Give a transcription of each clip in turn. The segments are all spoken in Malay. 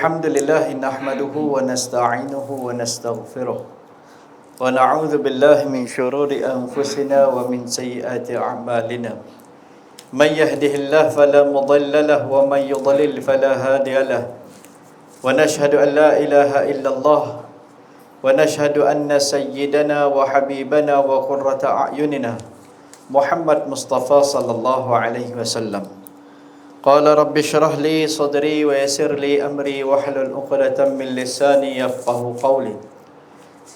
الحمد لله نحمده ونستعينه ونستغفره ونعوذ بالله من شرور أنفسنا ومن سيئات أعمالنا من يهده الله فلا مضل له ومن يضلل فلا هادي له ونشهد أن لا إله إلا الله ونشهد أن سيدنا وحبيبنا وقرة أعيننا محمد مصطفى صلى الله عليه وسلم قال رب اشرح لي صدري ويسر لي أمري واحلل عقدة من لساني يفقه قولي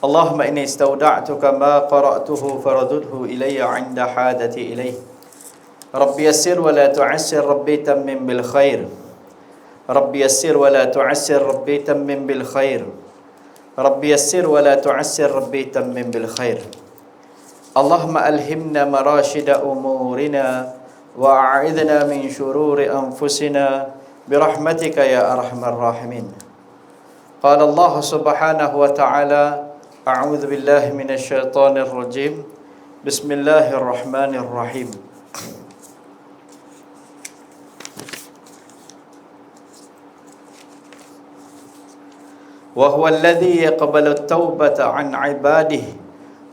اللهم إني استودعتك ما قرأته فردده إلي عند حاجتي إليه رب يسر ولا تعسر ربي تمم بالخير رب يسر ولا تعسر ربي تمم بالخير رب يسر ولا تعسر ربي تمم بالخير اللهم ألهمنا مراشد أمورنا وأعذنا من شرور أنفسنا برحمتك يا أرحم الراحمين قال الله سبحانه وتعالى أعوذ بالله من الشيطان الرجيم بسم الله الرحمن الرحيم وهو الذي يقبل التوبة عن عباده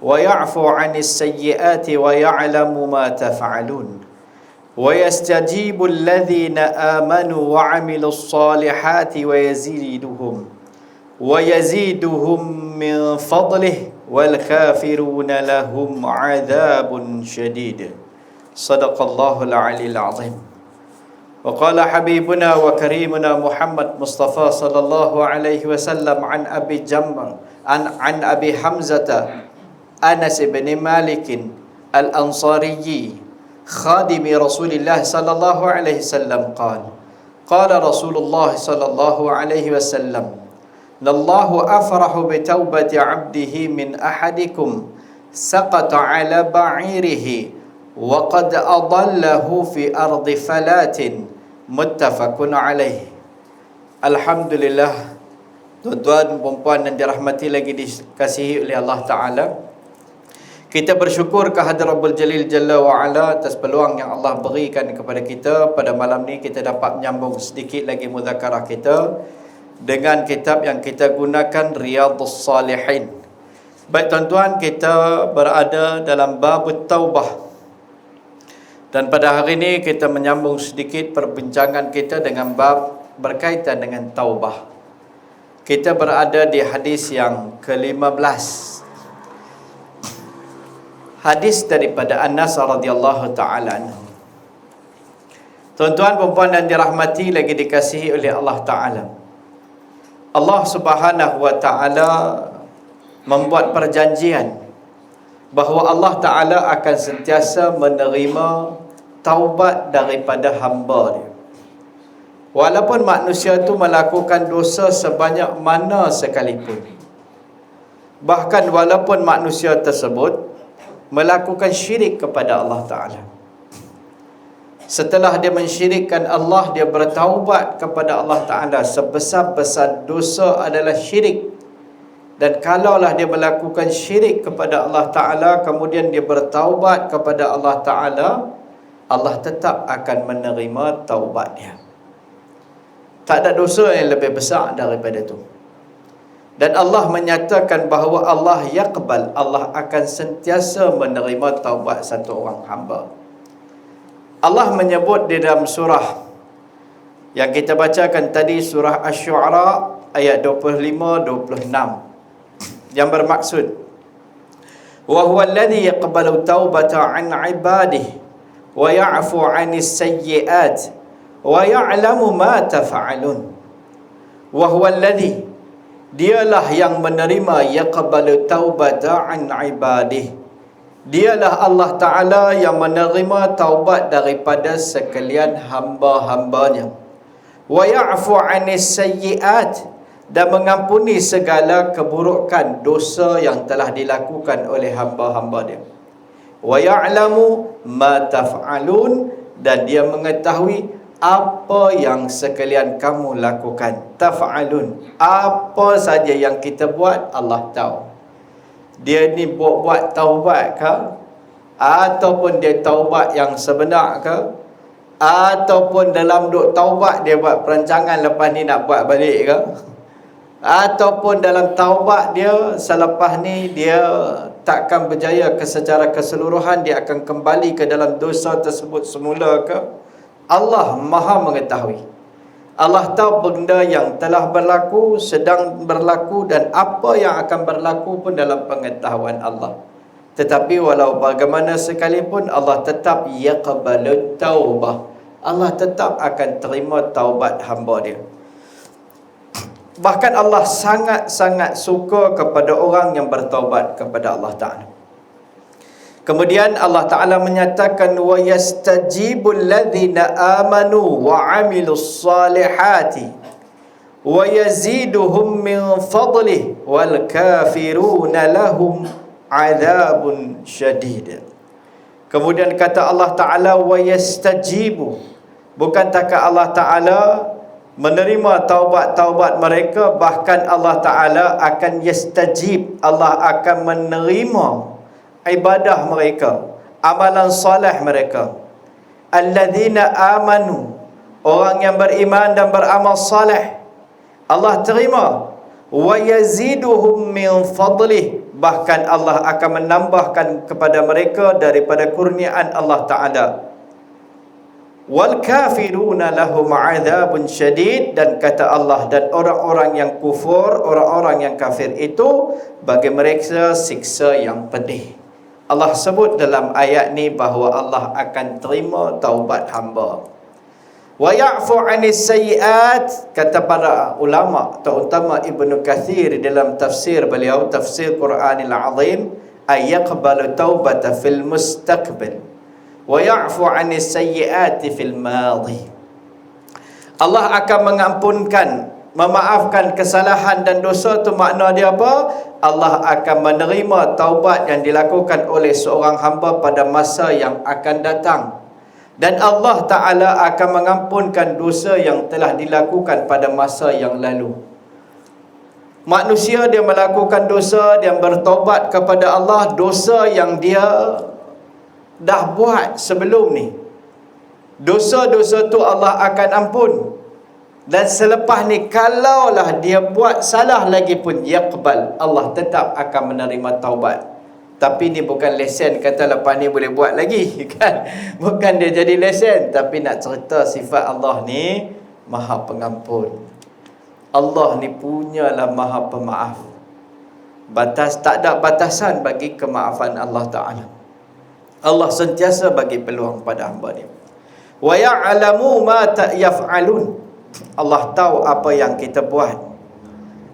ويعفو عن السيئات ويعلم ما تفعلون ويستجيب الذين آمنوا وعملوا الصالحات ويزيدهم من فضله والكافرون لهم عذاب شديد صدق الله العلي العظيم وقال حبيبنا وكريمنا محمد مصطفى صلى الله عليه وسلم عن أبي حمزة أنس بن مالك الأنصاري خادم رسول الله صلى الله عليه وسلم قال رسول الله صلى الله عليه وسلم لله أفرح بتوبة عبده من أحدكم سقط على بعيره وقد أضله في أرض فلات متفق عليه. Alhamdulillah, tuan-tuan dan puan yang dirahmati lagi dikasihi oleh Allah Ta'ala, kita bersyukur kehadrat Rabbul Jalil Jalla wa'ala atas peluang yang Allah berikan kepada kita. Pada malam ni kita dapat menyambung sedikit lagi muzakarah kita dengan kitab yang kita gunakan, Riyadhus Salihin. Baik tuan-tuan, kita berada dalam bab taubah, dan pada hari ini kita menyambung sedikit perbincangan kita dengan bab berkaitan dengan taubah. Kita berada di hadis yang ke-15, hadis daripada Anas radhiyallahu taala anhu. Tuan-tuan dan puan yang dirahmati lagi dikasihi oleh Allah Taala, Allah Subhanahu wa taala membuat perjanjian bahawa Allah Taala akan sentiasa menerima taubat daripada hamba dia. Walaupun manusia itu melakukan dosa sebanyak mana sekalipun, bahkan walaupun manusia tersebut melakukan syirik kepada Allah Ta'ala, setelah dia mensyirikkan Allah, dia bertaubat kepada Allah Ta'ala. Sebesar-besar dosa adalah syirik, dan kalaulah dia melakukan syirik kepada Allah Ta'ala kemudian dia bertaubat kepada Allah Ta'ala, Allah tetap akan menerima taubat dia. Tak ada dosa yang lebih besar daripada itu. Dan Allah menyatakan bahawa Allah yaqbal, Allah akan sentiasa menerima taubat satu orang hamba. Allah menyebut di dalam surah yang kita bacakan tadi, surah Asy-Syu'ara ayat 25-26, yang bermaksud wa huwa alladhi yaqbalu taubata an ibadihi wa ya'fu 'anis sayyi'at wa ya'lamu ma taf'alun. Wa huwa alladhi, dialah yang menerima yaqbalu taubata an ibadihi, dialah Allah Ta'ala yang menerima taubat daripada sekalian hamba-hambanya. Wa ya'fu 'anis sayyi'at, dan mengampuni segala keburukan dosa yang telah dilakukan oleh hamba-hamba dia. Wa ya'lamu ma taf'alun, dan dia mengetahui apa yang sekalian kamu lakukan. Taf'alun, apa saja yang kita buat, Allah tahu. Dia ni buat taubat ke, ataupun dia taubat yang sebenar ke, ataupun dalam duk taubat dia buat perancangan lepas ni nak buat balik ke, ataupun dalam taubat dia selepas ni dia takkan berjaya secara keseluruhan, dia akan kembali ke dalam dosa tersebut semula ke, Allah Maha mengetahui. Allah tahu benda yang telah berlaku, sedang berlaku, dan apa yang akan berlaku pun dalam pengetahuan Allah. Tetapi walau bagaimana sekalipun, Allah tetap yaqbalut taubah. Allah tetap akan terima taubat hamba dia. Bahkan Allah sangat-sangat suka kepada orang yang bertaubat kepada Allah Ta'ala. Kemudian Allah Ta'ala menyatakan, wa yastajibul ladzina amanu wa amilus salihati wa yaziduhum min fadlih wal kafiruna lahum azabun syadid. Kemudian kata Allah Ta'ala, wa yastajibu, bukan takkah Allah Ta'ala menerima taubat-taubat mereka, bahkan Allah Ta'ala akan yastajib, Allah akan menerima ibadah mereka, amalan soleh mereka. Alladzina amanu, orang yang beriman dan beramal soleh, Allah terima. Wa yaziduhum min fadlih, bahkan Allah akan menambahkan kepada mereka daripada kurniaan Allah Ta'ala. Wal kafiruna lahum azabun syadid, dan kata Allah, dan orang-orang yang kufur, orang-orang yang kafir itu bagi mereka siksa yang pedih. Allah sebut dalam ayat ni bahawa Allah akan terima taubat hamba. Wa ya'fu 'anis sayyi'at, kata para ulama, terutama Ibnu Katsir dalam tafsir beliau, tafsir Quranil Azim, ay yaqbalu taubata fil mustaqbil wa ya'fu 'anis sayyi'ati fil madhi. Allah akan mengampunkan, memaafkan kesalahan dan dosa tu, makna dia apa? Allah akan menerima taubat yang dilakukan oleh seorang hamba pada masa yang akan datang. Dan Allah Ta'ala akan mengampunkan dosa yang telah dilakukan pada masa yang lalu. Manusia dia melakukan dosa, dia bertaubat kepada Allah, dosa yang dia dah buat sebelum ni, dosa-dosa tu Allah akan ampun. Dan selepas ni, kalaulah dia buat salah lagi pun, yaqbal, Allah tetap akan menerima taubat. Tapi ni bukan lesen kata lepas ni boleh buat lagi, kan? Bukan dia jadi lesen, tapi nak cerita sifat Allah ni Maha Pengampun. Allah ni punyalah Maha Pemaaf. Tak ada batasan bagi kemaafan Allah Ta'ala. Allah sentiasa bagi peluang pada hamba dia. Wa ya'lamu ma yaf'alun, Allah tahu apa yang kita buat,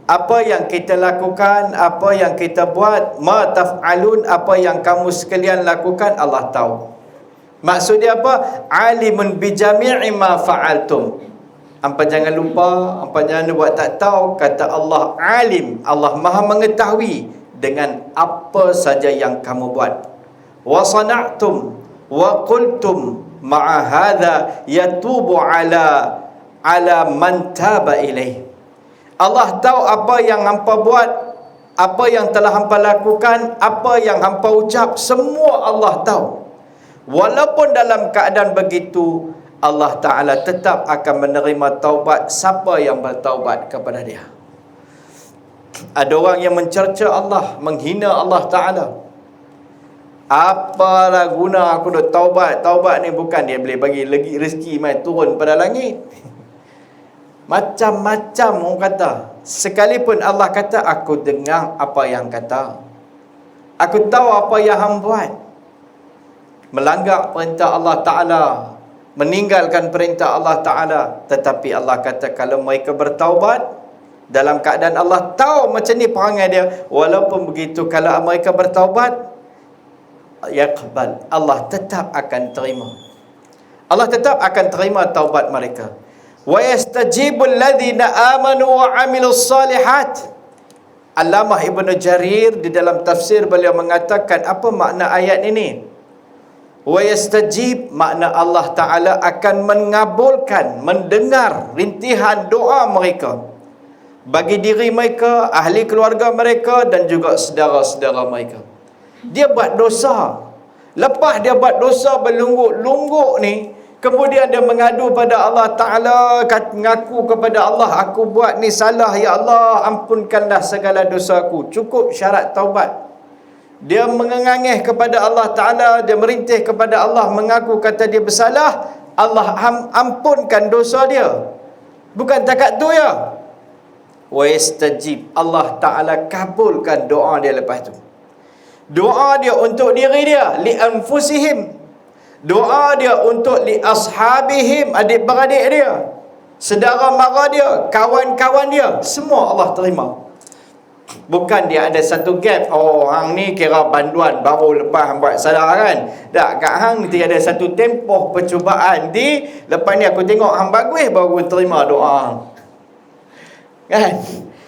apa yang kita lakukan, apa yang kita buat. Ma taf'alun, apa yang kamu sekalian lakukan, Allah tahu. Maksudnya apa? Alimun bijami'i ma fa'altum. Apa jangan lupa, apa jangan buat tak tahu. Kata Allah alim, Allah Maha mengetahui dengan apa saja yang kamu buat. Wa sana'tum wa qultum ma'a hadha yatubu ala man taba ilaih. Allah tahu apa yang hampa buat, apa yang telah hampa lakukan, apa yang hampa ucap, semua Allah tahu. Walaupun dalam keadaan begitu, Allah Ta'ala tetap akan menerima taubat siapa yang bertaubat kepada dia. Ada orang yang mencerca Allah, menghina Allah Ta'ala. Apalah guna aku dah taubat? Taubat ni bukan dia boleh bagi lagi rezeki mai turun pada langit. Macam-macam orang kata. Sekalipun Allah kata, aku dengar apa yang kata, aku tahu apa yang hang buat. Melanggar perintah Allah Ta'ala, meninggalkan perintah Allah Ta'ala. Tetapi Allah kata, kalau mereka bertaubat dalam keadaan Allah tahu macam ni perangai dia, walaupun begitu, kalau mereka bertaubat, yaqbal, Allah tetap akan terima. Allah tetap akan terima taubat mereka. Wa yastajibul ladzina amanu wa amilus salihat. Allamah Ibnu Jarir di dalam tafsir beliau mengatakan, apa makna ayat ini? Wa yastajib, makna Allah Ta'ala akan mengabulkan, mendengar rintihan doa mereka bagi diri mereka, ahli keluarga mereka, dan juga saudara-saudara mereka. Dia buat dosa, lepas dia buat dosa berlungguk-lungguk ni, Kemudian dia mengadu pada Allah Ta'ala, mengaku kepada Allah, aku buat ni salah, ya Allah, ampunkanlah segala dosa aku. Cukup syarat taubat. Dia mengengangeh kepada Allah Ta'ala, dia merintih kepada Allah, mengaku kata dia bersalah, Allah ampunkan dosa dia. Bukan takat tu ya. Wa yastajib, Allah Ta'ala kabulkan doa dia lepas tu. Doa dia untuk diri dia, li anfusihim. Doa dia untuk li ashabihim, adik-beradik dia, saudara mara dia, kawan-kawan dia, semua Allah terima. Bukan dia ada satu gap, oh hang ni kira banduan baru lepas hang buat salah kan. Tak, kat hang nanti ada satu tempoh percubaan, lepas ni aku tengok hang bagus baru terima doa hang. Kan?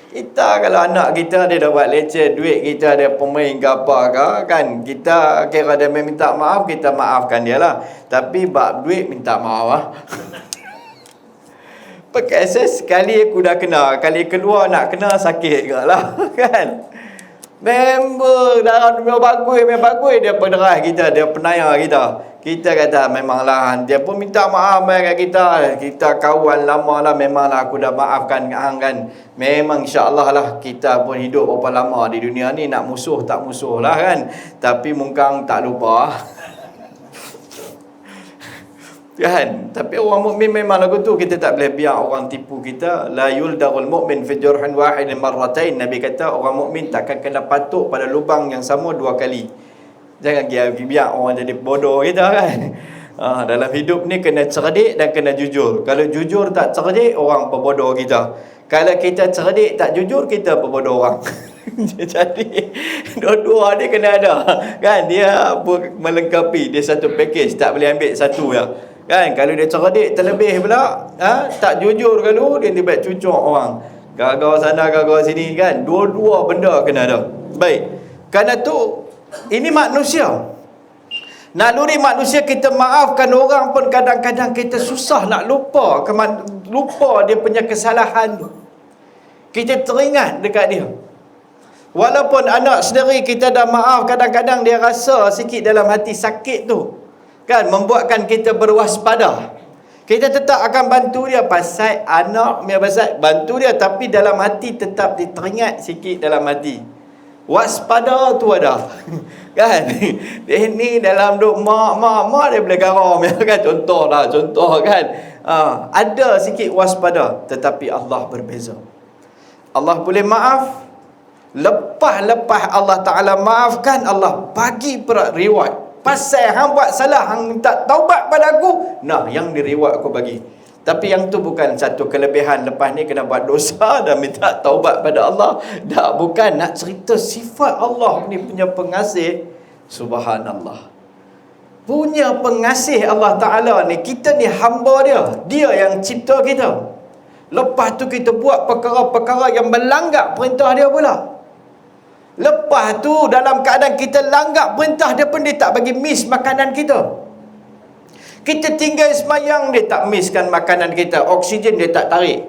Kita kalau anak kita dia dah buat leceh, duit kita ada pemain ke apa ke, kan, kita kira dia minta maaf, kita maafkan dia lah. Tapi bab duit minta maaf lah. Pakai sekali aku dah kena, kali kedua nak kena sakit ke lah. Kan? Member dalam bagus dia pederai kita, dia penayar kita. Kita kata memanglah, dia pun minta maaf kat kita. Kita kawan lama lah, memanglah aku dah maafkan hang kan. Memang insya-Allah lah kita pun hidup berapa lama di dunia ni, nak musuh tak musuh lah kan. Tapi mungkang tak lupa. Kan? Tapi orang mukmin memang lagu tu, kita tak boleh biar orang tipu kita. La yuldarul mu'min fi jurhin wahidin marratain. Nabi kata orang mukmin takkan kena patuk pada lubang yang sama 2 kali. Jangan biar orang jadi bodoh kita kan. Dalam hidup ni kena cerdik dan kena jujur. Kalau jujur tak cerdik, orang pembodoh kita. Kalau kita cerdik tak jujur, kita pembodoh orang. Jadi dua-dua dia kena ada kan. Dia melengkapi, dia satu package, tak boleh ambil satu ya. Kan, kalau dia cerdik terlebih pula, tak jujur kalau dia tiba cucuk orang. Gagal sana, gagal sini kan. Dua-dua benda kena ada. Baik. Kerana tu ini manusia. Naluri manusia, kita maafkan orang pun kadang-kadang kita susah nak lupa dia punya kesalahan tu. Kita teringat dekat dia. Walaupun anak sendiri kita dah maaf, kadang-kadang dia rasa sikit dalam hati sakit tu. Kan, membuatkan kita berwaspada. Kita tetap akan bantu dia pasal anak dia, pasal bantu dia, tapi dalam hati tetap teringat sikit dalam hati. Waspada tu ada. Kan? Ini dalam duk mak dia boleh garam kan, contoh kan. Ada sikit waspada, tetapi Allah berbeza. Allah boleh maaf. Lepas Allah Ta'ala maafkan, Allah bagi reward. Pasal hang buat salah, hang minta taubat pada aku, nah yang direward aku bagi. Tapi yang tu bukan satu kelebihan lepas ni kena buat dosa dan minta taubat pada Allah. Tak, bukan. Nak cerita sifat Allah ni punya pengasih. Subhanallah. Punya pengasih Allah Ta'ala ni. Kita ni hamba dia. Dia yang cipta kita. Lepas tu kita buat perkara-perkara yang melanggar perintah dia pula. Lepas tu dalam keadaan kita langgar perintah dia pun, dia tak bagi miss makanan kita. Kita tinggal semayang, dia tak misskan makanan kita. Oksigen dia tak tarik.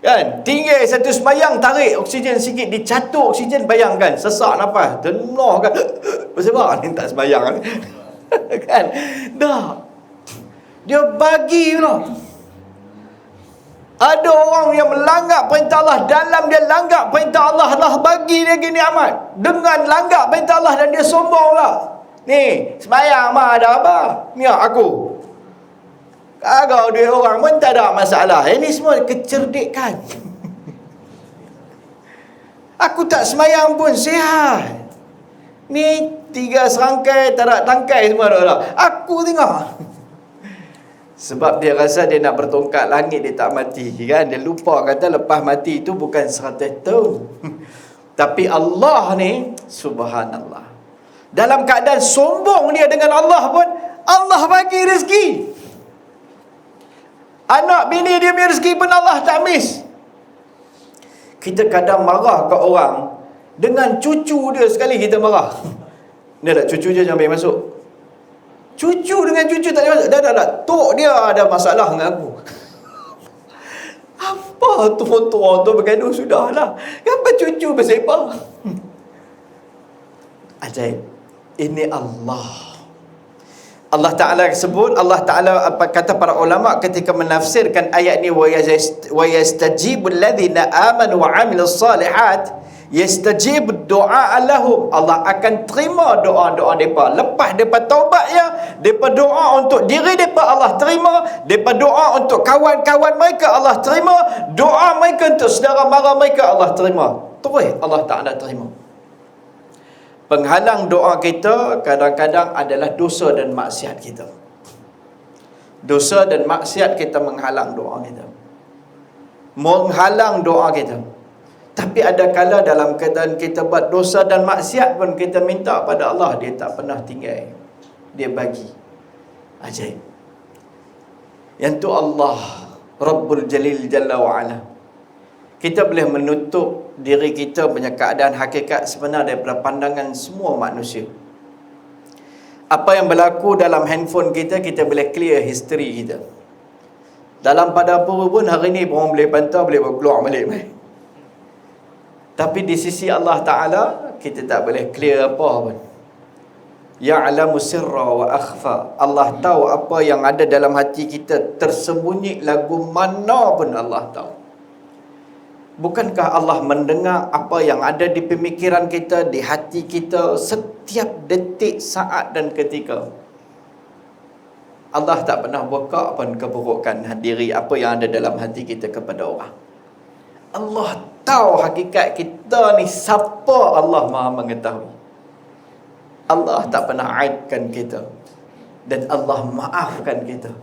Kan? Tinggal satu semayang, tarik oksigen sikit, dicatur oksigen, bayangkan. Sesak nafas. Tenah kan. Sebab ni tak semayang. Kan? Dah. Dia bagi tau. Ada orang yang melanggar perintah Allah. Dalam dia langgar perintah Allah, Allah bagi dia gini amat. Dengan langgar perintah Allah dan dia sombong lah. Ni, semayang mah ada apa? Ni aku. Kalau dia orang pun tak ada masalah. Ini semua kecerdikan. Aku tak semayang pun sihat. Ni 3 serangkai, tak ada tangkai semua dah. Aku tengok. Sebab dia rasa dia nak bertongkat langit, dia tak mati kan. Dia lupa kata lepas mati itu bukan 100 tahun. Tapi Allah ni, subhanallah, dalam keadaan sombong dia dengan Allah pun, Allah bagi rezeki. Anak bini dia punya rezeki pun Allah tak miss. Kita kadang marah ke orang, dengan cucu dia sekali kita marah. Dia tak, cucu je jangan bagi masuk. Cucu dengan cucu tak boleh masuk. Dah. Tok dia ada masalah dengan aku. Apa tua-tua tu bergaduh, sudahlah. Kenapa cucu bersepah? Ajaib. Ini Allah. Allah Ta'ala sebut, Allah Ta'ala apa kata para ulama ketika menafsirkan ayat ni, wa yastajibul ladzina amanu wa amilus salihat, yastajib du'a lahum, Allah akan terima doa-doa depa. Lepas depa taubat ya, depa doa untuk diri depa, Allah terima. Depa doa untuk kawan-kawan mereka, Allah terima. Doa mereka untuk saudara mara mereka, Allah terima. Terus Allah Ta'ala terima. Penghalang doa kita kadang-kadang adalah dosa dan maksiat kita. Dosa dan maksiat kita menghalang doa kita, menghalang doa kita. Tapi ada kala dalam keadaan kita buat dosa dan maksiat pun kita minta pada Allah, dia tak pernah tinggal, dia bagi. Ajaib. Yang tu Allah Rabbul Jalil Jalla wa'ala. Kita boleh menutup diri kita punya keadaan hakikat sebenar daripada pandangan semua manusia. Apa yang berlaku dalam handphone kita, kita boleh clear history kita. Dalam pada pura pun hari ni orang boleh pantau, boleh keluar balik. Tapi di sisi Allah Ta'ala, kita tak boleh clear apa pun. Ya'lamu sirra wa akhfa. Allah tahu apa yang ada dalam hati kita, tersembunyi lagu mana pun Allah tahu. Bukankah Allah mendengar apa yang ada di pemikiran kita, di hati kita, setiap detik, saat dan ketika? Allah tak pernah buka pun keburukan diri apa yang ada dalam hati kita kepada orang. Allah tahu hakikat kita ni siapa, Allah Maha mengetahui. Allah tak pernah aibkan kita, dan Allah maafkan kita.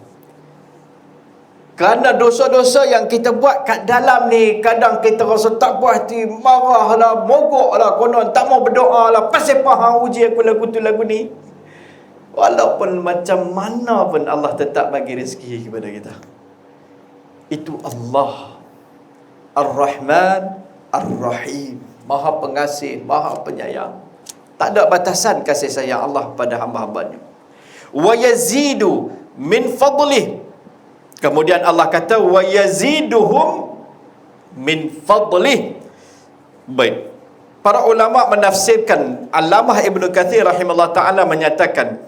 Kerana dosa-dosa yang kita buat kat dalam ni, kadang kita rasa tak puas hati, marahlah, mogoklah, konon tak mau berdoa lah, pasal faham uji aku lagu tu lagu ni. Walaupun macam mana pun Allah tetap bagi rezeki kepada kita. Itu Allah Ar-Rahman Ar-Rahim, Maha Pengasih, Maha Penyayang. Tak ada batasan kasih sayang Allah pada hamba-hambanya. Wa yazidu min fadlih. Kemudian Allah kata wa yaziduhum min fadlih. Baik. Para ulama menafsirkan, Allamah Ibnu Katsir rahimahullah taala menyatakan,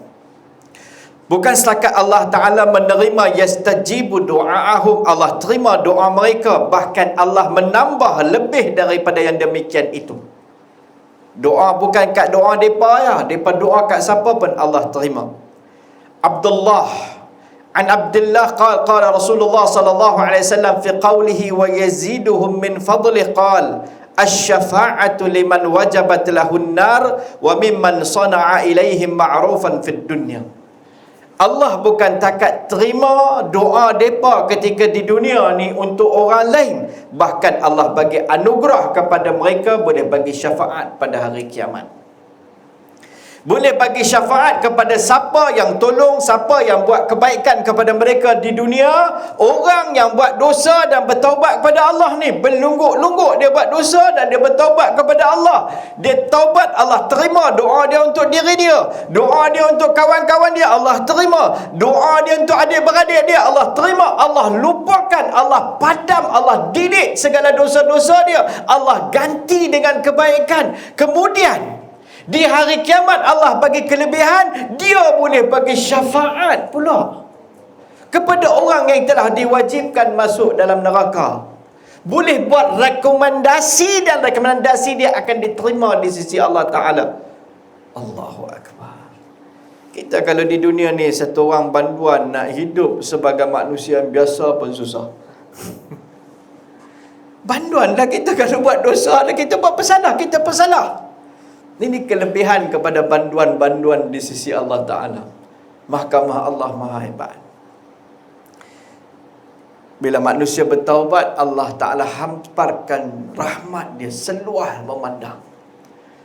bukan setakat Allah Ta'ala menerima yastajibu du'a'ahum, Allah terima doa mereka, bahkan Allah menambah lebih daripada yang demikian itu. Doa bukan kat doa mereka ya, mereka doa kat siapa pun Allah terima. An Abdullah qala Rasulullah sallallahu alaihi wasallam fi qawlihi wa yaziduhum min fadli qala asy-syafa'atu liman wajabat lahun nar wa mimman sana'a ilaihim ma'rufan fid dunya. Allah bukan takat terima doa mereka ketika di dunia ni untuk orang lain, bahkan Allah bagi anugerah kepada mereka, boleh bagi syafaat pada hari kiamat. Boleh bagi syafaat kepada siapa yang tolong, siapa yang buat kebaikan kepada mereka di dunia. Orang yang buat dosa dan bertaubat kepada Allah ni, berlungguk-lungguk dia buat dosa dan dia bertaubat kepada Allah. Dia taubat, Allah terima doa dia untuk diri dia, doa dia untuk kawan-kawan dia, Allah terima. Doa dia untuk adik-beradik dia, Allah terima. Allah lupakan, Allah padam, Allah delete segala dosa-dosa dia, Allah ganti dengan kebaikan. Kemudian di hari kiamat Allah bagi kelebihan, dia boleh bagi syafaat pula kepada orang yang telah diwajibkan masuk dalam neraka. Boleh buat rekomendasi, dan rekomendasi dia akan diterima di sisi Allah Ta'ala. Allahu Akbar. Kita kalau di dunia ni satu orang banduan nak hidup sebagai manusia yang biasa pun susah. Banduan dah kita kalau buat dosa, dah kita buat pesalah, kita pesalah. Ini kelebihan kepada banduan-banduan di sisi Allah Ta'ala. Mahkamah Allah Maha Hebat. Bila manusia bertaubat, Allah Ta'ala hamparkan rahmat dia seluas memandang,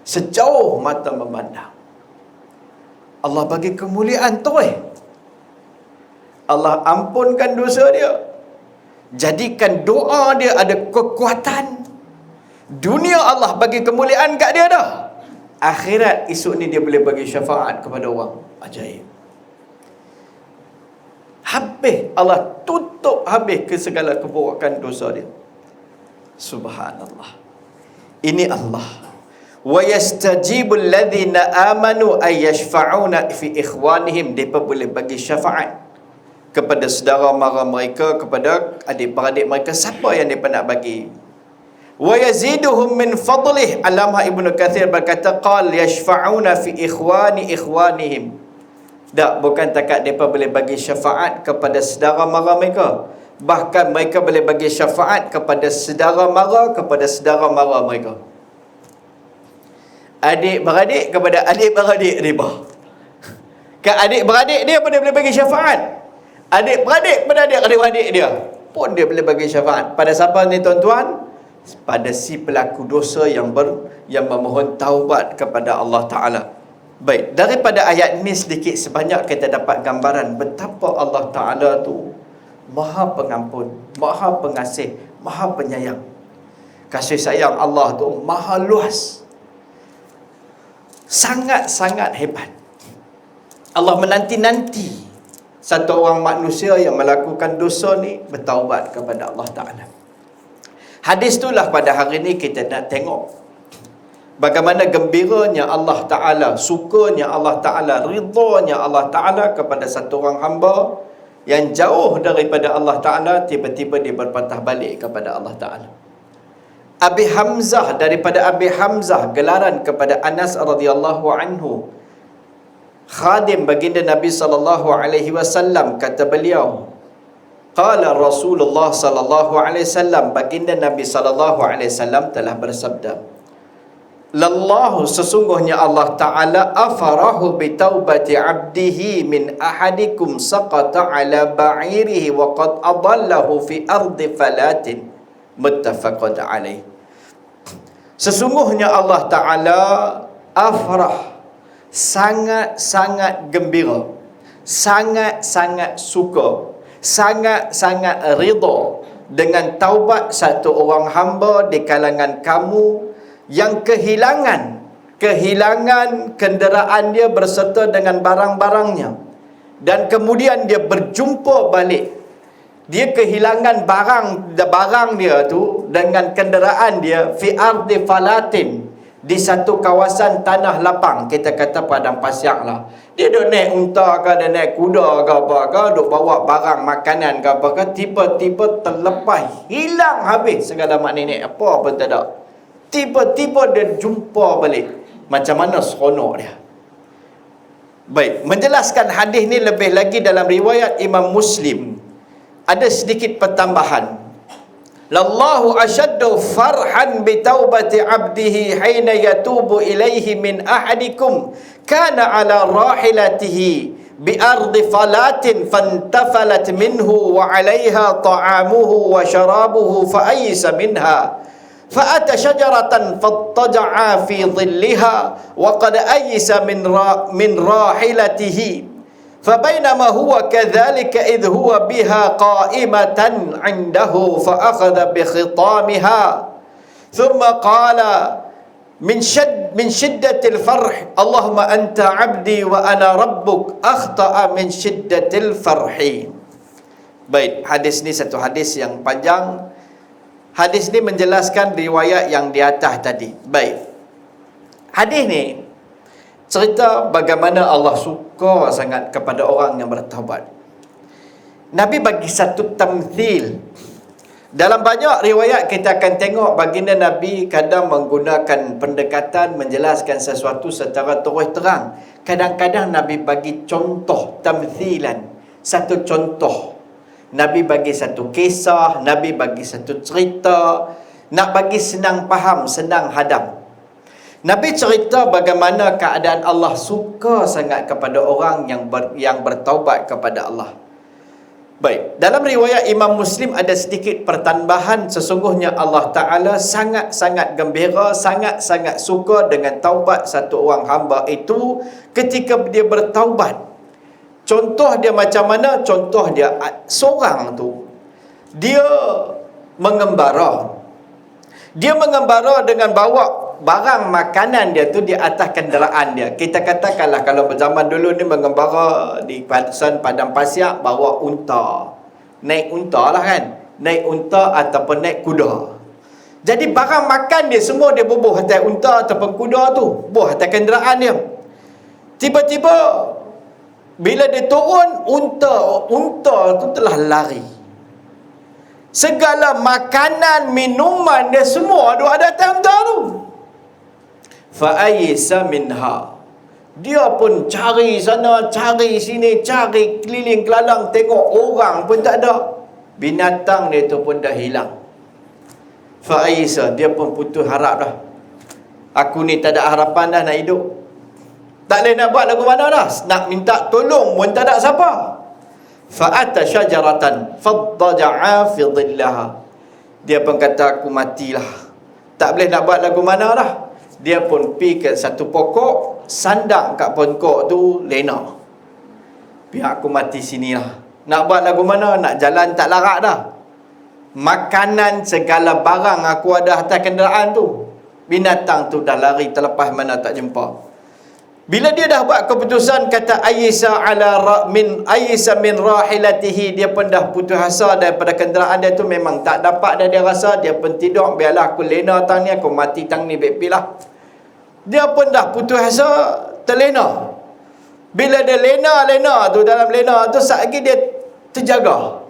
sejauh mata memandang. Allah bagi kemuliaan terus. Allah ampunkan dosa dia, jadikan doa dia ada kekuatan. Dunia Allah bagi kemuliaan kat dia dah. Akhirat esok ni dia boleh bagi syafaat kepada orang. Ajaib. Habis Allah tutup habis ke segala keburukan dosa dia. Subhanallah. Ini Allah. wa yastajibul ladzina amanu ay yashfa'una fi ikhwanihim, depa boleh bagi syafaat kepada saudara mara mereka, kepada adik-beradik mereka, siapa yang depa nak bagi. Wa yaziduhum min fadlih, Allamah Ibnu Katsir berkata qal yashfa'una fi ikhwanihim. Tak, bukan takat depa boleh bagi syafaat kepada saudara mara mereka, bahkan mereka boleh bagi syafaat kepada saudara mara mereka. Adik-beradik kepada adik-beradik mereka. Ke adik-beradik dia pun dia boleh bagi syafaat. Adik-beradik kepada adik-beradik dia pun dia boleh bagi syafaat. Pada siapa ni tuan-tuan? Pada si pelaku dosa yang memohon taubat kepada Allah Ta'ala. Baik, daripada ayat ini sedikit sebanyak kita dapat gambaran betapa Allah Ta'ala tu Maha Pengampun, Maha Pengasih, Maha Penyayang. Kasih sayang Allah tu maha luas, sangat-sangat hebat. Allah menanti-nanti satu orang manusia yang melakukan dosa ni bertaubat kepada Allah Ta'ala. Hadis itulah pada hari ini kita nak tengok bagaimana gembiranya Allah Ta'ala, sukanya Allah Ta'ala, ridhanya Allah Ta'ala kepada satu orang hamba yang jauh daripada Allah Ta'ala, tiba-tiba dia berpatah balik kepada Allah Ta'ala. Abi Hamzah, daripada Abi Hamzah, gelaran kepada Anas radhiyallahu anhu, khadim baginda Nabi sallallahu alaihi wasallam, kata beliau, qala Rasulullah sallallahu alaihi wasallam, baginda Nabi sallallahu alaihi wasallam telah bersabda, lallahu, sesungguhnya Allah Ta'ala, afarahu bitaubati abdihi min ahadikum saqata ala ba'irihi wa qad adallahu fi ardi falatin, muttafaqun alaih. Sesungguhnya Allah Ta'ala afrah, sangat-sangat gembira, sangat-sangat suka, sangat-sangat ridha dengan taubat satu orang hamba di kalangan kamu yang kehilangan kenderaan dia berserta dengan barang-barangnya, dan kemudian dia berjumpa balik. Dia kehilangan barang dia tu dengan kenderaan dia fi ardi falatin, di satu kawasan tanah lapang, kita kata padang pasir lah. Dia duk naik unta ke, dia naik kuda ke apa ke, duk bawa barang makanan ke apa ke, tiba-tiba terlepas, hilang habis segala mak nenek, apa pun tak ada. Tiba-tiba dia jumpa balik. Macam mana seronok dia. Baik, menjelaskan hadis ni lebih lagi dalam riwayat Imam Muslim, ada sedikit pertambahan. Lallahu ashaddu farhan bi taubati abdihi hina yatubu ilaihi min ahadikum kana ala rahilatihi bi ardi falatin fantafalat minhu wa alaiha ta'amuhu wa sharabuhu fa aysa minha فأتى شجرة فاضطجع في ظلها وقد أيس من راحلته فبينما هو كذلك إذ هو بها قائمة عنده فأخذ بخطامها ثم قال من شدة الفرح اللهم أنت عبدي وأنا ربك أخطأ من شدة الفرح. Baik, hadis ni satu hadis yang panjang. Hadis ni menjelaskan riwayat yang di atas tadi. Baik, hadis ni cerita bagaimana Allah suka sangat kepada orang yang bertaubat. Nabi bagi satu tamthil. Dalam banyak riwayat kita akan tengok baginda Nabi kadang menggunakan pendekatan menjelaskan sesuatu secara terus terang. Kadang-kadang Nabi bagi contoh, tamthilan, satu contoh. Nabi bagi satu kisah, Nabi bagi satu cerita, nak bagi senang faham, senang hadam. Nabi cerita bagaimana keadaan Allah suka sangat kepada orang yang bertaubat kepada Allah. Baik, dalam riwayat Imam Muslim ada sedikit pertambahan, sesungguhnya Allah Ta'ala sangat-sangat gembira, sangat-sangat suka dengan taubat satu orang hamba itu ketika dia bertaubat. Contoh dia macam mana? Contoh dia, seorang tu dia mengembara. Dia mengembara dengan bawa barang makanan dia tu di atas kenderaan dia. Kita katakanlah kalau zaman dulu ni mengembara di kawasan padang pasir, bawa unta. Naik unta lah kan. Naik unta ataupun naik kuda. Jadi barang makan dia semua dia bubuh atas unta ataupun kuda tu, bubuh atas kenderaan dia. Tiba-tiba bila dia turun, unta tu telah lari. Segala makanan, minuman dia semua ada atas unta tu. Fa'ayisa minha. Dia pun cari sana, cari sini, cari keliling kelalang, tengok orang pun tak ada. Binatang dia tu pun dah hilang. Fa'ayisa, dia pun putus harap dah. Aku ni tak ada harapan dah nak hidup. Tak boleh nak buat lagu mana dah. Nak minta tolong pun tak ada siapa. Fa'ata syajaratan faddaja'a fi dhillaha. Dia pun kata aku matilah. Tak boleh nak buat lagu mana dah. Dia pun pergi ke satu pokok, sandang kat pokok tu, lena. Biar aku mati sinilah. Nak buat lagu mana? Nak jalan tak larat dah. Makanan segala barang aku ada atas kenderaan tu. Binatang tu dah lari terlepas mana tak jumpa. Bila dia dah buat keputusan, kata Ayisa min rahilatihi, dia pun dah putus asa daripada kenderaan dia tu, memang tak dapat dah dia rasa. Dia pun tidur, biarlah aku lena tang ni, aku mati tang ni, bepilah. Dia pun dah putus asa, terlena. Bila dia lena tu, dalam lena tu saat lagi dia terjaga.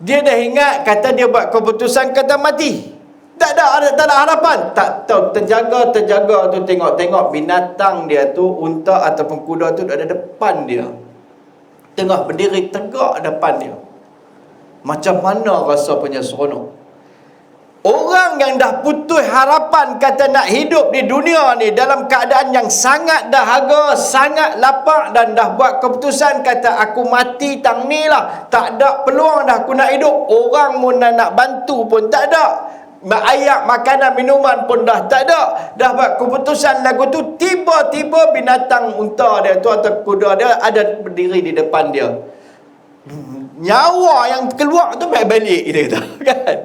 Dia dah ingat, kata dia buat keputusan, kata mati. Tak ada harapan. Tak tahu, terjaga tu, tengok binatang dia tu, unta ataupun kuda tu ada depan dia. Tengah berdiri tegak depan dia. Macam mana rasa punya seronok. Orang yang dah putus harapan, kata nak hidup di dunia ni dalam keadaan yang sangat dahaga, sangat lapar, dan dah buat keputusan, kata aku mati tang ni lah. Tak ada peluang dah aku nak hidup. Orang pun nak bantu pun tak ada. Ayak, makanan, minuman pun dah tak ada. Dah buat keputusan lagu tu, tiba-tiba binatang unta dia tu atau kuda dia ada berdiri di depan dia. Nyawa yang keluar tu balik dia kata, kan?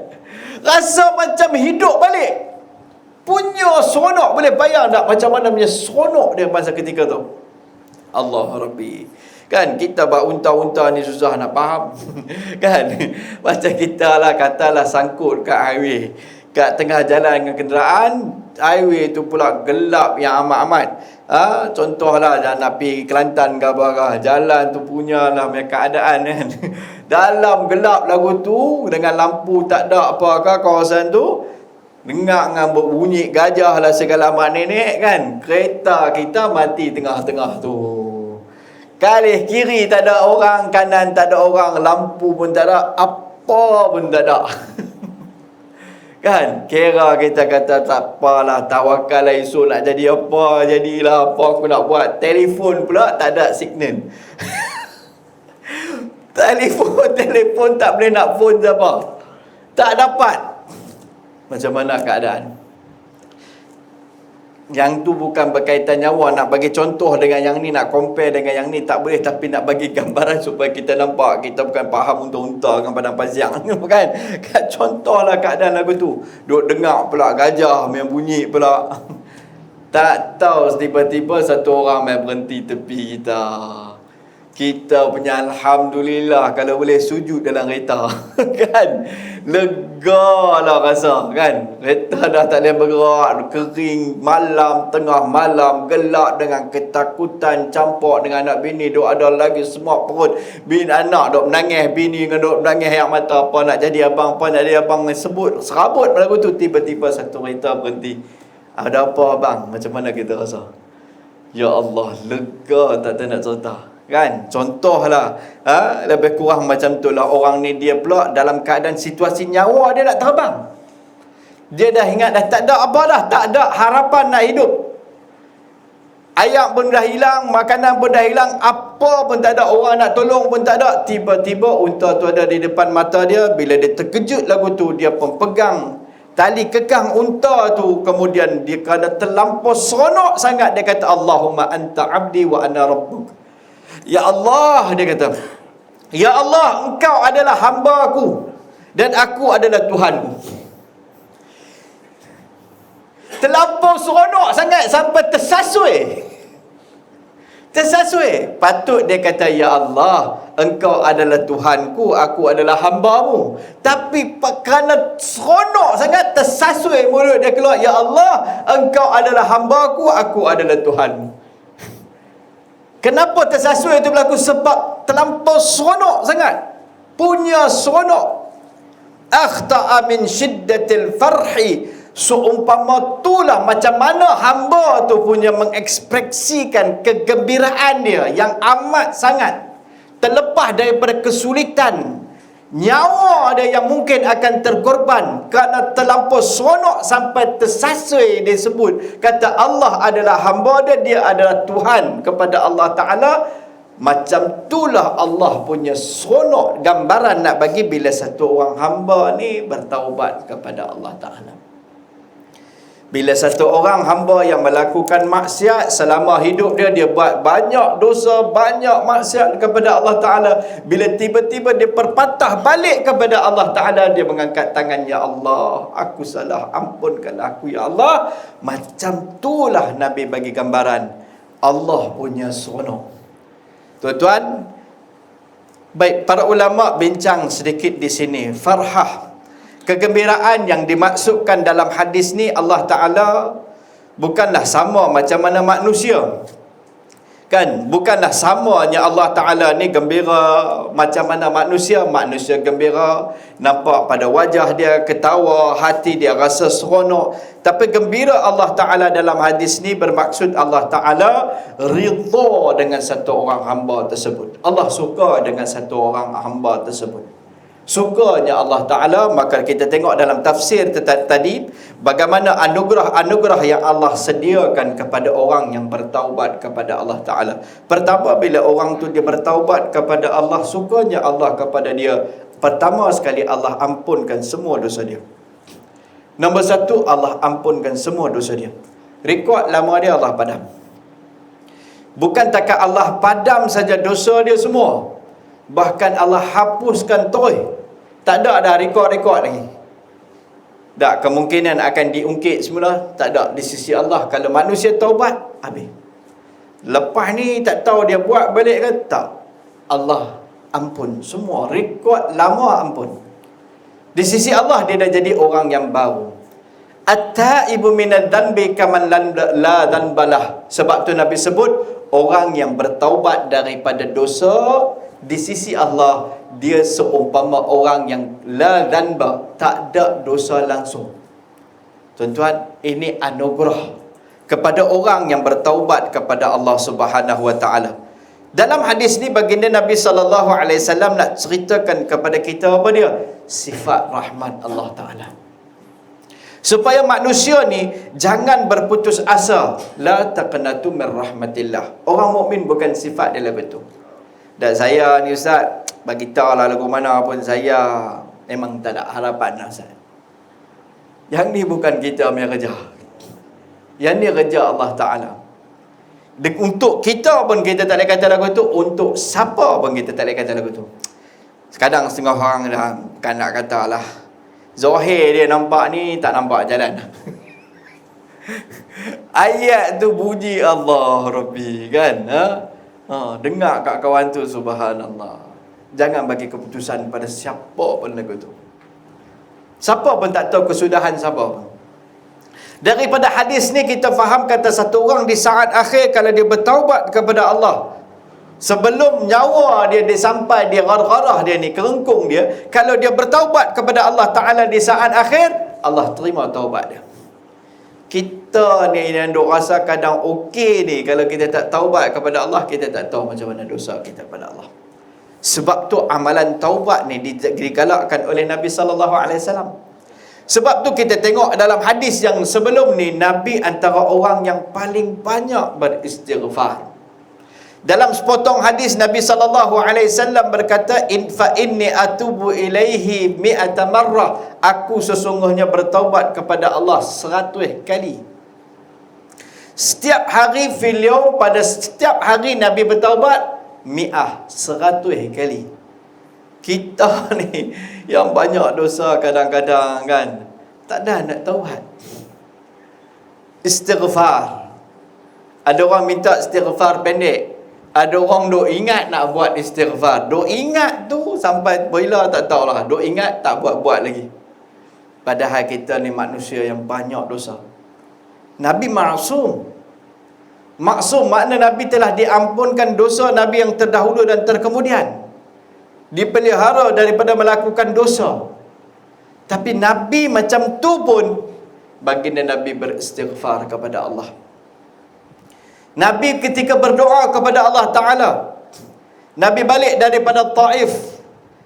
Rasa macam hidup balik. Punya seronok, boleh bayang tak macam mana punya seronok dia masa ketika tu? Allah Rabbi. Kan kita buat unta-unta ni susah nak faham. Kan? Macam kita lah, katalah sangkut kat highway, kat tengah jalan dengan kenderaan, highway tu pula gelap yang amat-amat. Contohlah nak pergi Kelantan ke apa, jalan tu punyalah punya keadaan kan. Dalam gelap lagu tu, dengan lampu tak ada apa ke kawasan tu, dengar dengan bunyi gajah lah segala mak nenek kan. Kereta kita mati tengah-tengah tu. Kali kiri tak ada orang, kanan tak ada orang, lampu pun tak ada, apa pun tak ada. Kan? Kira kita kata tak apalah, tawakal lah, esok nak jadi apa, jadilah apa aku nak buat. Telefon pula tak ada signal. Telefon tak boleh nak phone siapa. Tak dapat. Macam mana keadaan? Yang tu bukan berkaitan nyawa. Nak bagi contoh dengan yang ni, nak compare dengan yang ni tak boleh. Tapi nak bagi gambaran supaya kita nampak. Kita bukan faham unta-unta dengan padang pasiang, bukan? Contohlah keadaan lagu tu. Duk dengar pula gajah main bunyi pula. Tak tahu tiba-tiba satu orang main berhenti tepi kita. Kita punya alhamdulillah kalau boleh sujud dalam kereta. Kan? Lega lah rasa, kan? Kereta dah tak boleh bergerak, kering, malam, tengah malam, gelap dengan ketakutan, campur dengan anak bini, duk ada lagi semua perut. Bini anak duk menangis, bini dengan duk menangis air mata, apa nak jadi abang, apa nak jadi abang, sebut serabut pada tu. Tiba-tiba satu kereta berhenti. Ada apa abang? Macam mana kita rasa? Ya Allah, lega tak nak cerita. Kan? Contohlah, lebih kurang macam tu lah. Orang ni dia pula dalam keadaan situasi nyawa dia nak terbang. Dia dah ingat dah tak ada apa dah, tak ada harapan nak hidup. Ayak pun dah hilang, makanan pun dah hilang, apa pun tak ada, orang nak tolong pun tak ada. Tiba-tiba unta tu ada di depan mata dia. Bila dia terkejut lagu tu, dia pun pegang tali kekang unta tu. Kemudian dia kerana terlampau seronok sangat, dia kata, Allahumma anta abdi wa ana rabbuk. Ya Allah, dia kata, ya Allah, engkau adalah hamba aku dan aku adalah Tuhanmu. Terlampau seronok sangat sampai tersasui. Patut dia kata, ya Allah, engkau adalah Tuhanku, aku adalah hamba-Mu. Tapi kerana seronok sangat, tersasui mulut dia keluar, ya Allah, engkau adalah hamba-Ku, aku adalah Tuhan-Mu. Kenapa tersasui itu berlaku? Sebab terlampau seronok sangat. Punya seronok. Akhta'a min syiddatil farhi. Seumpama itulah macam mana hamba tu punya mengekspresikan kegembiraan dia yang amat sangat, terlepas daripada kesulitan. Nyawa ada yang mungkin akan terkorban kerana terlampau seronok sampai tersasui disebut kata Allah adalah hamba dia, dia adalah Tuhan kepada Allah Ta'ala. Macam itulah Allah punya seronok. Gambaran nak bagi bila satu orang hamba ni bertaubat kepada Allah Ta'ala. Bila satu orang hamba yang melakukan maksiat selama hidup dia, dia buat banyak dosa, banyak maksiat kepada Allah Ta'ala. Bila tiba-tiba dia berpatah balik kepada Allah Ta'ala, dia mengangkat tangan, ya Allah, aku salah, ampunkanlah aku, ya Allah. Macam itulah Nabi bagi gambaran Allah punya seronok. Tuan-tuan, baik, para ulama bincang sedikit di sini. Farhah, kegembiraan yang dimaksudkan dalam hadis ni Allah Ta'ala bukanlah sama macam mana manusia. Kan? Bukanlah samanya Allah Ta'ala ni gembira macam mana manusia. Manusia gembira, nampak pada wajah dia ketawa, hati dia rasa seronok. Tapi gembira Allah Ta'ala dalam hadis ni bermaksud Allah Ta'ala ridha dengan satu orang hamba tersebut. Allah suka dengan satu orang hamba tersebut. Sukanya Allah Ta'ala, maka kita tengok dalam tafsir tadi bagaimana anugerah-anugerah yang Allah sediakan kepada orang yang bertaubat kepada Allah Ta'ala. Pertama, bila orang tu dia bertaubat kepada Allah, sukanya Allah kepada dia, pertama sekali Allah ampunkan semua dosa dia. Nombor satu, Allah ampunkan semua dosa dia. Rekod lama dia Allah padam. Bukan takat Allah padam saja dosa dia semua, bahkan Allah hapuskan terus. Tak ada dah rekod-rekod lagi. Tak, kemungkinan akan diungkit semula. Tak ada di sisi Allah. Kalau manusia taubat, habis. Lepas ni tak tahu dia buat balik ke tak, Allah ampun semua. Rekod lama ampun. Di sisi Allah dia dah jadi orang yang baru. At-taibu minadh dhanbi kaman la dhanbalah. Sebab tu Nabi sebut orang yang bertaubat daripada dosa di sisi Allah, dia seumpama orang yang la dhanba, tak ada dosa langsung. Tuan-tuan, ini anugerah kepada orang yang bertaubat kepada Allah Subhanahu wa taala. Dalam hadis ni baginda Nabi sallallahu alaihi wasallam nak ceritakan kepada kita apa dia? Sifat rahmat Allah Taala. Supaya manusia ni jangan berputus asa. La taqnatu min rahmatillah. Orang mukmin bukan sifat dia lagu tu. Dan saya ni Ustaz, bagi tahu lah lagu mana pun saya memang tak ada harapan lah Ustaz. Yang ni bukan kita punya kerja. Yang ni kerja Allah Ta'ala. Untuk kita pun kita tak boleh kata lagu tu. Untuk siapa pun kita tak boleh kata lagu tu. Kadang setengah orang dah bukan nak kata lah, zahir dia nampak ni, tak nampak jalan. Ayat tu puji Allah Rabbi, kan? Dengar kat kawan tu, subhanallah. Jangan bagi keputusan pada siapa pun lagu tu. Siapa pun tak tahu kesudahan siapa pun. Daripada hadis ni kita faham kata satu orang di saat akhir kalau dia bertaubat kepada Allah, sebelum nyawa dia sampai di ghargharah dia ni, kerengkung dia, kalau dia bertaubat kepada Allah Ta'ala di saat akhir, Allah terima taubat dia. Kita ni yang duk rasa kadang okey ni, kalau kita tak taubat kepada Allah, kita tak tahu macam mana dosa kita kepada Allah. Sebab tu amalan taubat ni digalakkan oleh Nabi SAW. Sebab tu kita tengok dalam hadis yang sebelum ni, Nabi antara orang yang paling banyak beristighfar. Dalam sepotong hadis Nabi SAW berkata, fa inni atubu ilaihi mi'ata marrah. Aku sesungguhnya bertaubat kepada Allah 100 kali. Setiap hari fil yaum, pada setiap hari Nabi bertaubat 100 kali. Kita ni yang banyak dosa kadang-kadang kan, tak ada nak taubat. Istighfar. Ada orang minta istighfar pendek. Ada orang duk ingat nak buat istighfar. Duk ingat tu sampai bila tak tahulah. Duk ingat tak buat-buat lagi. Padahal kita ni manusia yang banyak dosa. Nabi maksum. Maksum makna Nabi telah diampunkan dosa Nabi yang terdahulu dan terkemudian. Dipelihara daripada melakukan dosa. Tapi Nabi macam tu pun baginda Nabi beristighfar kepada Allah. Nabi ketika berdoa kepada Allah Ta'ala, Nabi balik daripada Taif,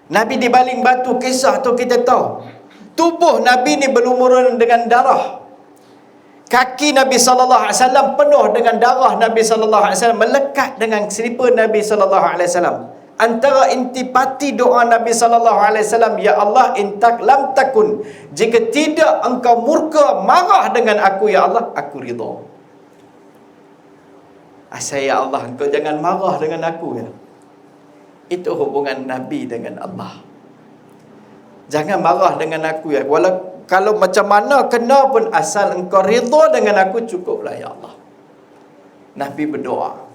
Nabi dibaling batu, kisah tu kita tahu. Tubuh Nabi ni berlumuran dengan darah. Kaki Nabi SAW penuh dengan darah Nabi SAW, melekat dengan selipar Nabi SAW. Antara intipati doa Nabi SAW, Ya Allah, intak lam takun, jika tidak engkau murka marah dengan aku, Ya Allah, aku ridha. Asal ya Allah, engkau jangan marah dengan aku, ya. Itu hubungan Nabi dengan Allah. Jangan marah dengan aku, ya. Walau kalau macam mana kena pun, asal engkau ridha dengan aku, cukuplah, ya Allah. Nabi berdoa.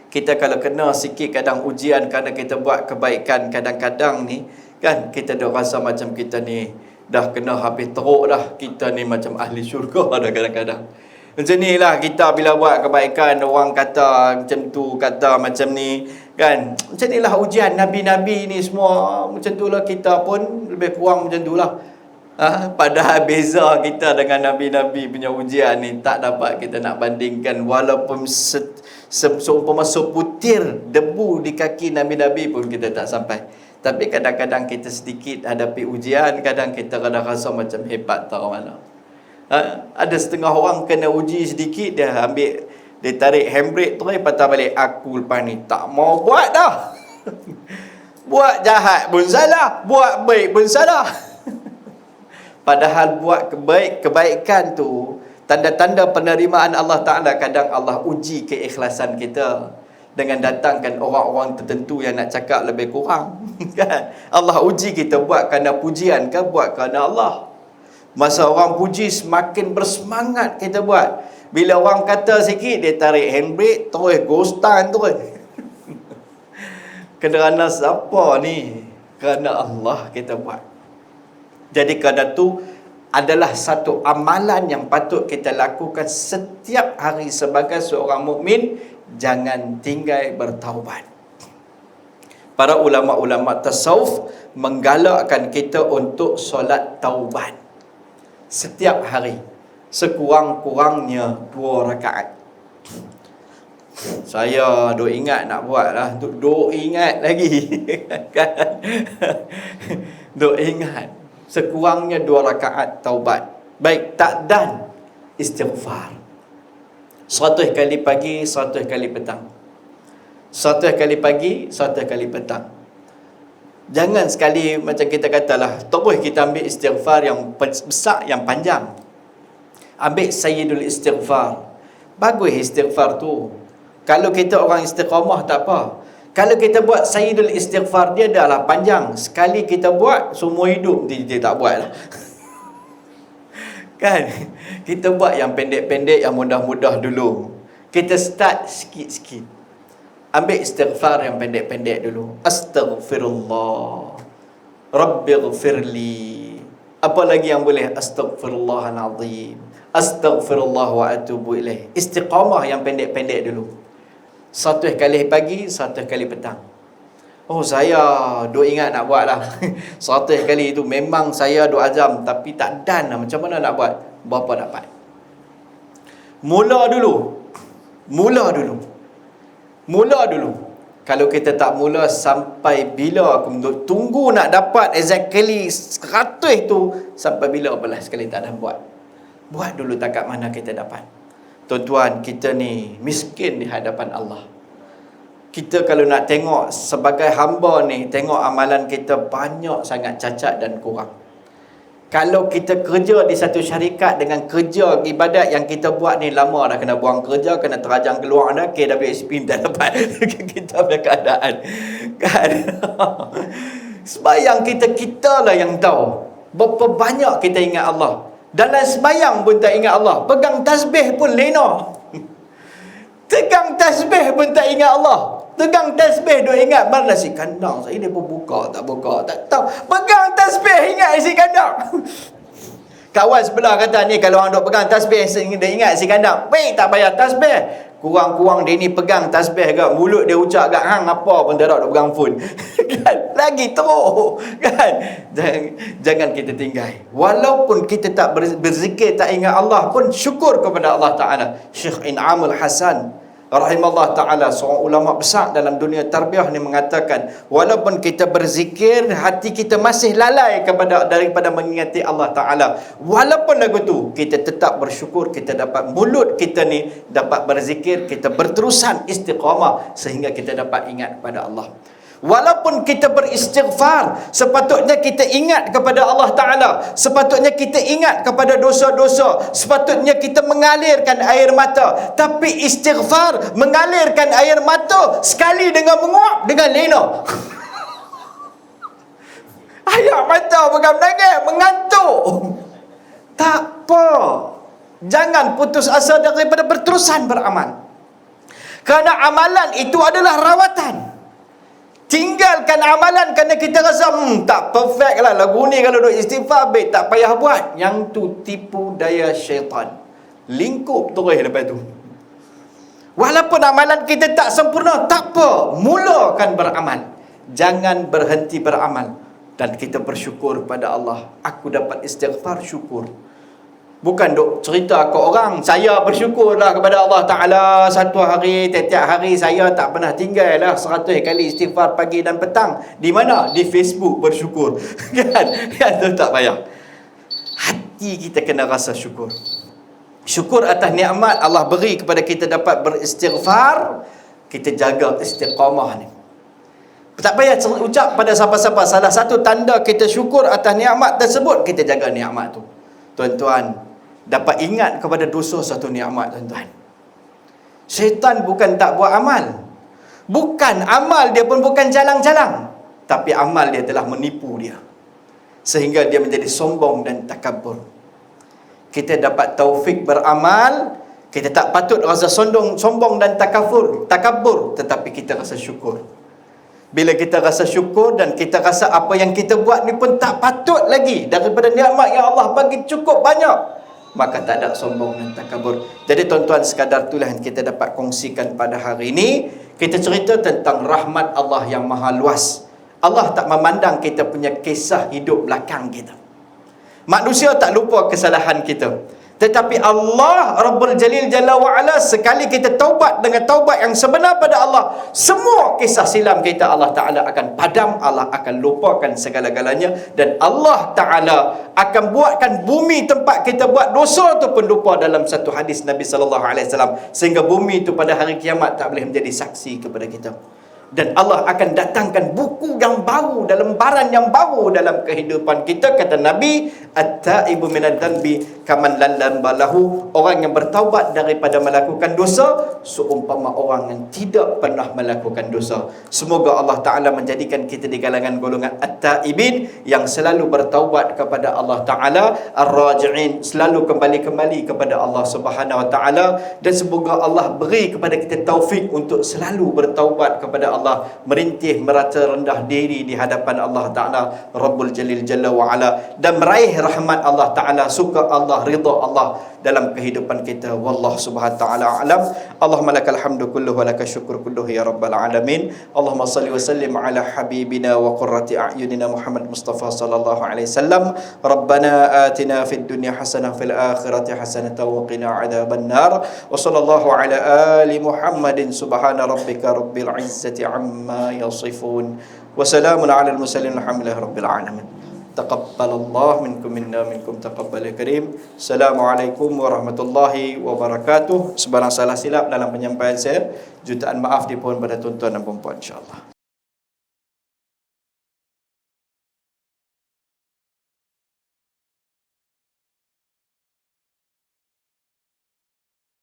Kita kalau kena sikit kadang ujian kerana kita buat kebaikan, kadang-kadang ni kan kita dah rasa macam kita ni dah kena habis teruk dah, kita ni macam ahli syurga dah kadang-kadang. Macam ni lah kita bila buat kebaikan, orang kata macam tu, kata macam ni kan. Macam ni lah ujian Nabi-Nabi ni semua. Macam tu lah kita pun lebih kurang macam tu lah. Padahal beza kita dengan Nabi-Nabi punya ujian ni tak dapat kita nak bandingkan. Walaupun seumpama seputir debu di kaki Nabi-Nabi pun kita tak sampai. Tapi kadang-kadang kita sedikit hadapi ujian, kadang kita kadang rasa macam hebat tahu mana. Ada setengah orang kena uji sedikit, dia ambil, dia tarik handbrake terus patah balik. Aku lepas ni tak mau buat dah. Buat jahat pun salah, buat baik pun salah. Padahal buat kebaikan tu, tanda-tanda penerimaan Allah Ta'ala, kadang Allah uji keikhlasan kita dengan datangkan orang-orang tertentu yang nak cakap lebih kurang. Kan? Allah uji kita buat kerana pujian ke, buat kerana Allah. Masa orang puji, semakin bersemangat kita buat. Bila orang kata sikit, dia tarik handbrake, terus ghostan terus. Kerana siapa ni? Kerana Allah kita buat. Jadi kerana tu adalah satu amalan yang patut kita lakukan setiap hari sebagai seorang mukmin. Jangan tinggal bertaubat. Para ulama-ulama tasawuf menggalakkan kita untuk solat taubat setiap hari, sekurang-kurangnya 2 rakaat. Saya duk ingat nak buat lah, duk ingat lagi. Duk ingat sekurangnya 2 rakaat taubat. Baik takdan istighfar. 100 kali pagi, 100 kali petang. 100 kali pagi, 100 kali petang. Jangan sekali macam kita katalah, terus kita ambil istighfar yang besar, yang panjang. Ambil sayyidul istighfar. Bagus istighfar tu. Kalau kita orang istiqamah tak apa. Kalau kita buat sayyidul istighfar, dia adalah panjang. Sekali kita buat, semua hidup dia tak buat lah. Kan? Kita buat yang pendek-pendek, yang mudah-mudah dulu. Kita start sikit-sikit. Ambil istighfar yang pendek-pendek dulu. Astaghfirullah, Rabbighfirli. Apa lagi yang boleh? Astaghfirullahalazim, Astaghfirullah wa atubu ilaih. Istiqamah yang pendek-pendek dulu. 100 kali pagi, 100 kali petang. Oh, saya duk ingat nak buat lah. 100 kali itu memang saya duk azam, tapi tak dan lah. Macam mana nak buat? Berapa dapat? Mula dulu. Kalau kita tak mula, sampai bila aku tunggu nak dapat exactly 100 tu, sampai bila belah sekali tak ada buat. Buat dulu takat mana kita dapat. Tuan-tuan, kita ni miskin di hadapan Allah. Kita kalau nak tengok sebagai hamba ni, tengok amalan kita banyak sangat cacat dan kurang. Kalau kita kerja di satu syarikat dengan kerja ibadat yang kita buat ni lama dah, kena buang kerja, kena terajang keluar dah, KWSP tak dapat. Kita punya keadaan. Kan? Sembayang kita lah yang tahu berapa banyak kita ingat Allah. Dalam sembayang pun tak ingat Allah. Pegang tasbih pun lena. Tegang tasbih pun tak ingat Allah. Tegang tasbih duk ingat mana nasi kandang saya ni pun buka tak tahu. Pegang tasbih ingat nasi kandang. Kawan sebelah kata ni kalau orang duk pegang tasbih dia ingat nasi kandang. Weh, tak payah tasbih. Kurang-kurang dia ni pegang tasbih ke, mulut dia ucap kat hang apa pun tak ada duk pegang phone. Kan? Lagi teruk. Kan? Jangan kita tinggal. Walaupun kita tak berzikir, tak ingat Allah pun, syukur kepada Allah Ta'ala. Syekh In'amul Hasan rahimahullah ta'ala, seorang ulama besar dalam dunia tarbiyah ni mengatakan, walaupun kita berzikir, hati kita masih lalai daripada mengingati Allah Ta'ala. Walaupun lagu tu, kita tetap bersyukur, kita dapat mulut kita ni dapat berzikir, kita berterusan istiqamah sehingga kita dapat ingat kepada Allah. Walaupun kita beristighfar, sepatutnya kita ingat kepada Allah Ta'ala, sepatutnya kita ingat kepada dosa-dosa, sepatutnya kita mengalirkan air mata. Tapi istighfar, mengalirkan air mata, sekali dengan menguap, dengan lena. Air mata bukan menangis, mengantuk. Tak apa. Jangan putus asa daripada berterusan beramal. Kerana amalan itu adalah rawatan. Tinggalkan amalan kerana kita rasa tak perfect lah lagu ni, kalau duk istighfar baik, tak payah buat. Yang tu tipu daya syaitan. Lingkup terus lepas tu. Walaupun amalan kita tak sempurna, tak apa, mulakan beramal. Jangan berhenti beramal. Dan kita bersyukur pada Allah. Aku dapat istighfar, syukur. Bukan duk cerita ke orang, saya bersyukurlah kepada Allah Ta'ala satu hari, tiap-tiap hari saya tak pernah tinggal lah 100 kali istighfar pagi dan petang. Di mana? Di Facebook bersyukur. Kan? Itu tak payah. Hati kita kena rasa syukur. Syukur atas nikmat Allah beri kepada kita dapat beristighfar. Kita jaga istiqamah ni. Tak payah ucap pada siapa-siapa. Salah satu tanda kita syukur atas nikmat tersebut, kita jaga nikmat tu. Tuan-tuan, dapat ingat kepada dosa satu nikmat, tuan-tuan. Syaitan bukan tak buat amal. Bukan amal dia pun bukan jalang-jalang. Tapi amal dia telah menipu dia. Sehingga dia menjadi sombong dan takabur. Kita dapat taufik beramal. Kita tak patut rasa sombong dan takabur. Tetapi kita rasa syukur. Bila kita rasa syukur dan kita rasa apa yang kita buat ni pun tak patut lagi daripada nikmat yang Allah bagi cukup banyak, maka tak ada sombong dan takabur. Jadi tuan-tuan, sekadar itulah yang kita dapat kongsikan pada hari ini. Kita cerita tentang rahmat Allah yang maha luas. Allah tak memandang kita punya kisah hidup belakang kita. Manusia tak lupa kesalahan kita. Tetapi Allah Rabbul Jalil Jalla wa'ala, sekali kita taubat dengan taubat yang sebenar pada Allah, semua kisah silam kita Allah Ta'ala akan padam, Allah akan lupakan segala-galanya. Dan Allah Ta'ala akan buatkan bumi tempat kita buat dosa tu pun lupa, dalam satu hadis Nabi SAW. Sehingga bumi itu pada hari kiamat tak boleh menjadi saksi kepada kita. Dan Allah akan datangkan buku yang baru, dalam lembaran yang baru dalam kehidupan kita. Kata Nabi, at-taibu minad dhanbi kaman lam balahu. Orang yang bertaubat daripada melakukan dosa seumpama orang yang tidak pernah melakukan dosa. Semoga Allah Ta'ala menjadikan kita di kalangan golongan at-taibin yang selalu bertaubat kepada Allah Ta'ala, ar-raji'in, selalu kembali kepada Allah Subhanahu Wa Ta'ala. Dan semoga Allah beri kepada kita taufik untuk selalu bertaubat kepada Allah, merintih merasa rendah diri di hadapan Allah Ta'ala Rabbul Jalil Jalla wa'ala, dan meraih rahmat Allah Ta'ala, suka Allah, ridha Allah dalam kehidupan kita. Wallahu subhanahu ta'ala alam. Allahumma lakal hamdu kulluhu wa lakal syukru kulluhu ya rabbal alamin. Allahumma salli wa sallim ala habibina wa qurrati a'yunina Muhammad Mustafa sallallahu alaihi wasallam. Rabbana atina fid dunya hasanah fil akhirati hasanah wa qina adzaban nar. Wa sallallahu ala ali Muhammadin subhana rabbika rabbil izzati amma yasifun. Wa salamun ala al mursalin alhamdulillahi rabbil alamin. Taqabbalallah minkum minna minkum taqabbal karim. Assalamualaikum warahmatullahi wabarakatuh. Sebarang salah silap dalam penyampaian saya, jutaan maaf dipohon pada tuan-tuan dan puan-puan, insya-Allah.